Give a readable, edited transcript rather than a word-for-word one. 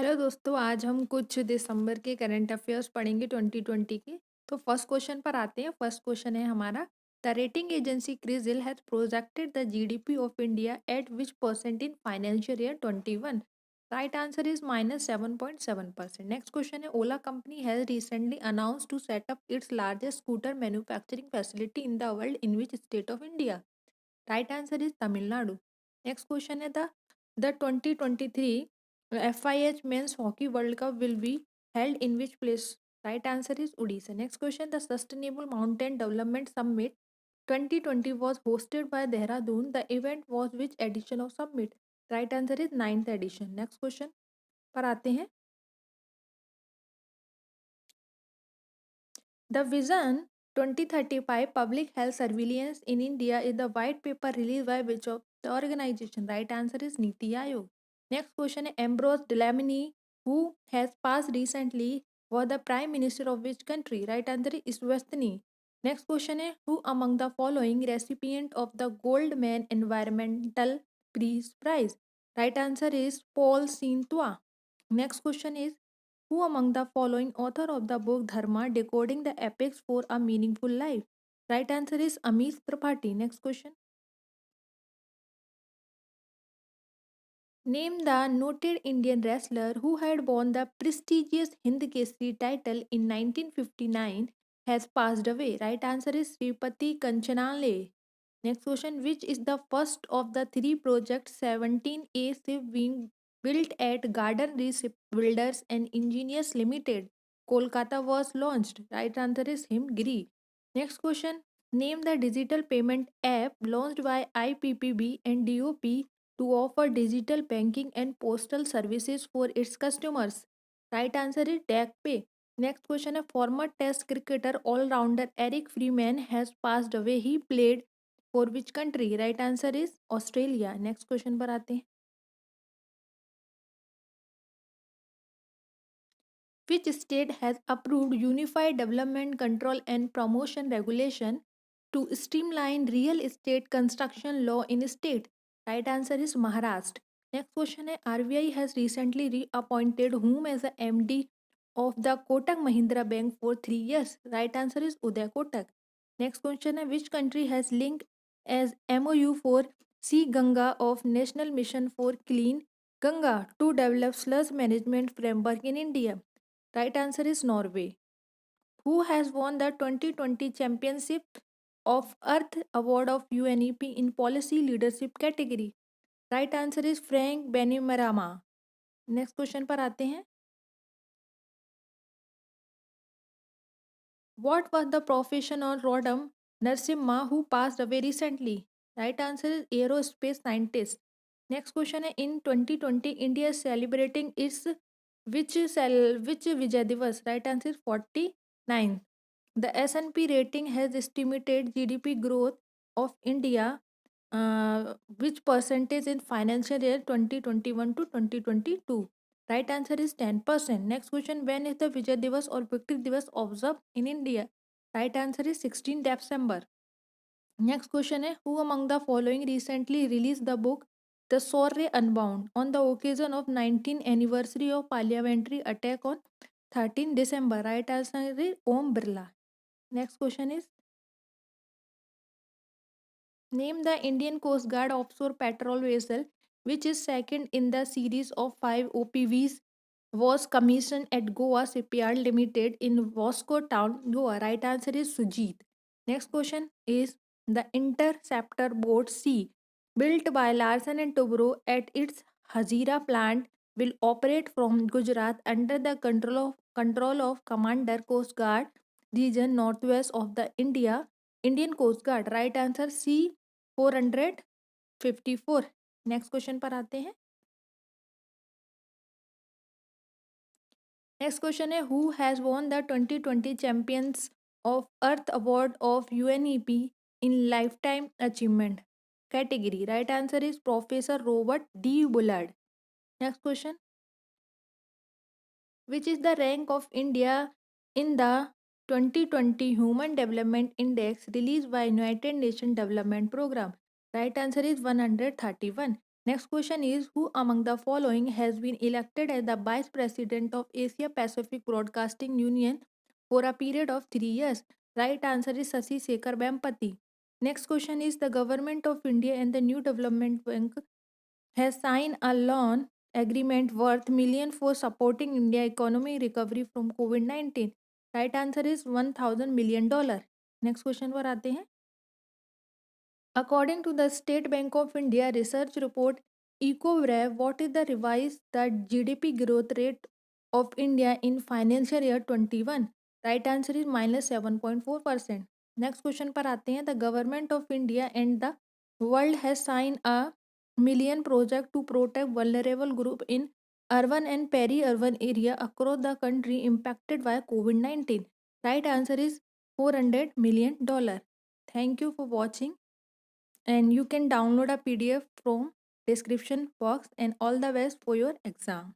Hello दोस्तों, आज हम कुछ दिसंबर के करंट अफेयर्स पढ़ेंगे 2020 के। तो फर्स्ट क्वेश्चन पर आते हैं। फर्स्ट क्वेश्चन है हमारा, the rating agency CRISIL has projected the GDP of India at which percent in financial year 21। Right answer is -7.7%। Next question है, Ola company has recently announced to set up its largest scooter manufacturing facility in the world in which state of India. Right answer is Tamil Nadu. Next question है, the 2023 FIH Men's Hockey World Cup will be held in which place? Right answer is Odisha. Next question, the Sustainable Mountain Development Summit 2020 was hosted by Dehradun. The event was which edition of summit? Right answer is ninth edition. Next question पर आते हैं। The Vision 2035 Public Health Surveillance in India is the white paper released by which of the organization? Right answer is Niti Aayog. Next question is, Ambrose Dlamini, who has passed recently, was the Prime Minister of which country? Right answer is Eswatini. Next question is, who among the following recipient of the Goldman Environmental Peace Prize? Right answer is Paul Sintua. Next question is, who among the following author of the book Dharma Decoding the Epics for a Meaningful Life? Right answer is Amish Tripathi. Next question. Name the noted Indian wrestler who had won the prestigious Hind Kesari title in 1959 has passed away. Right answer is Sripati Kanchanale. Next question, which is the first of the three projects 17A ship being built at Garden Reef Builders and Engineers Limited, Kolkata was launched? Right answer is Himgiri. Next question, name the digital payment app launched by IPPB and DOP to offer digital banking and postal services for its customers. Right answer is DACPay. Next question, a former test cricketer all-rounder Eric Freeman has passed away. He played for which country? Right answer is Australia. Next question पर आते हैं। Which state has approved Unified Development Control and Promotion Regulation to streamline real estate construction law in state? Right answer is Maharashtra. Next question है, RBI has recently reappointed whom as the MD of the Kotak Mahindra Bank for 3 years? Right answer is Uday Kotak. Next question है, which country has linked as MOU for Sea Ganga of National Mission for Clean Ganga to develop sludge management framework in India? Right answer is Norway. Who has won the 2020 Championship of Earth Award of UNEP in Policy Leadership category? Right answer is Frank Bainimarama. Next question पर आते हैं। What was the profession of Rodham Narasimha who passed away recently? Right answer is aerospace scientist. Next question है, in 2020 India is celebrating its which Vijay Divas? Right answer is 49th. The S&P rating has estimated GDP growth of India which percentage in financial year 2021 to 2022? Right answer is 10%. Next question, when is the Vijay Divas or Victory Divas observed in India? Right answer is 16 December. Next question is, who among the following recently released the book The Source Unbound on the occasion of 19th anniversary of parliamentary attack on 13 December? Right answer is Om Birla. Next question is, name the Indian Coast Guard offshore patrol vessel which is second in the series of 5 OPVs was commissioned at Goa Shipyard Limited in Vasco Town, Goa. Right answer is Sujit. Next question is, the Interceptor Boat C built by Larsen and Toubro at its Hazira plant will operate from Gujarat under the control of Commander Coast Guard region northwest of the Indian Coast Guard. Right answer C 454. Next question पर आते हैं। Next question है, who has won the 2020 champions of earth award of UNEP in life time achievement category? Right answer is professor Robert D Bullard. Next question, which is the rank of India in the 2020 Human Development Index released by United Nations Development Program? Right answer is 131. Next question is, who among the following has been elected as the Vice President of Asia Pacific Broadcasting Union for a period of 3 years? Right answer is Sasi Sekhar Vempati. Next question is, the Government of India and the New Development Bank has signed a loan agreement worth million for supporting India economy recovery from COVID-19. Right answer is $1,000 million. Next question पर आते हैं. According to the State Bank of India research report EcoWare, what is the revised the GDP growth rate of India in financial year 21? Right answer is -7.4%. Next question पर आते हैं. The government of India and the world has signed a million project to protect vulnerable group in urban and peri-urban area across the country impacted by COVID-19. Right answer is $400 million. Thank you for watching, and you can download a PDF from description box, and all the best for your exam.